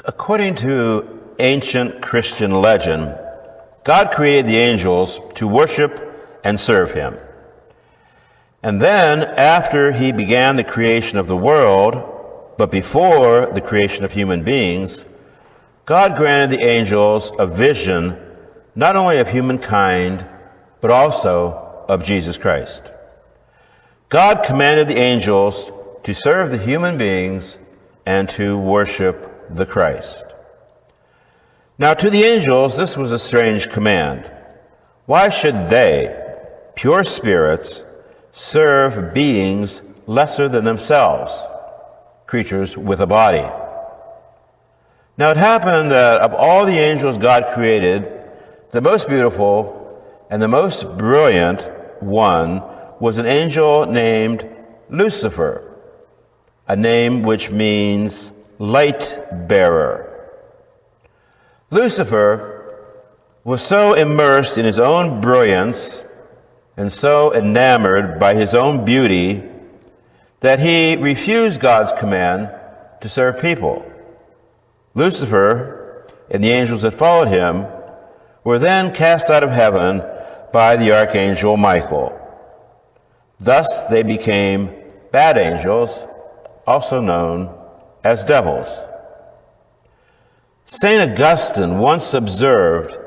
According to ancient Christian legend, God created the angels to worship and serve him. And then, after he began the creation of the world, but before the creation of human beings, God granted the angels a vision not only of humankind, but also of Jesus Christ. God commanded the angels to serve the human beings and to worship the Christ. Now, to the angels, this was a strange command. Why should they, pure spirits, serve beings lesser than themselves, creatures with a body? Now, it happened that of all the angels God created, the most beautiful and the most brilliant one was an angel named Lucifer, a name which means light bearer. Lucifer was so immersed in his own brilliance and so enamored by his own beauty that he refused God's command to serve people. Lucifer and the angels that followed him were then cast out of heaven by the archangel Michael. Thus they became bad angels, also known as devils. St. Augustine once observed,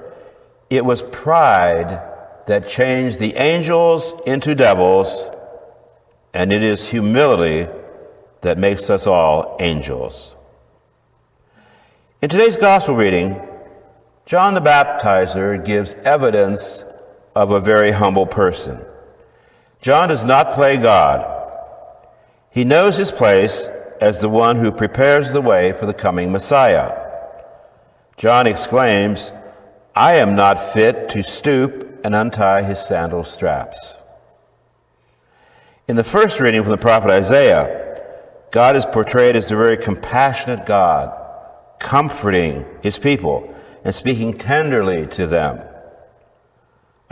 "It was pride that changed the angels into devils, and it is humility that makes us all angels." In today's gospel reading, John the Baptizer gives evidence of a very humble person. John does not play God. He knows his place as the one who prepares the way for the coming Messiah. John exclaims, "I am not fit to stoop and untie his sandal straps." In the first reading from the prophet Isaiah, God is portrayed as the very compassionate God, comforting his people and speaking tenderly to them.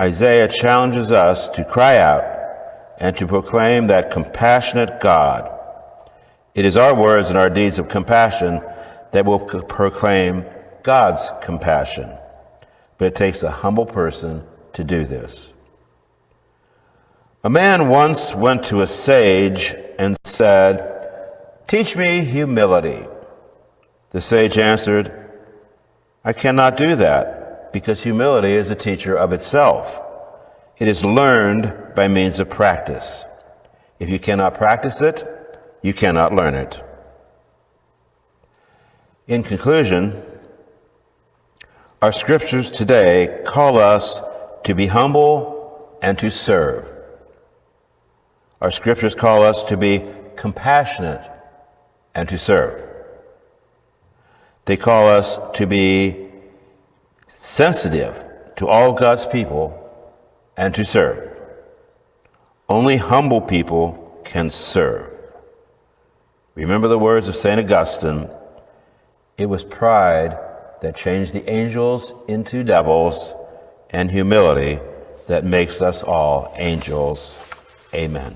Isaiah challenges us to cry out and to proclaim that compassionate God. It is our words and our deeds of compassion that will proclaim God's compassion. But it takes a humble person to do this. A man once went to a sage and said, "Teach me humility." The sage answered, "I cannot do that, because humility is a teacher of itself. It is learned by means of practice. If you cannot practice it, you cannot learn it." In conclusion, our scriptures today call us to be humble and to serve. Our scriptures call us to be compassionate and to serve. They call us to be sensitive to all God's people and to serve. Only humble people can serve. Remember the words of St. Augustine, "It was pride that changed the angels into devils, and humility that makes us all angels." Amen.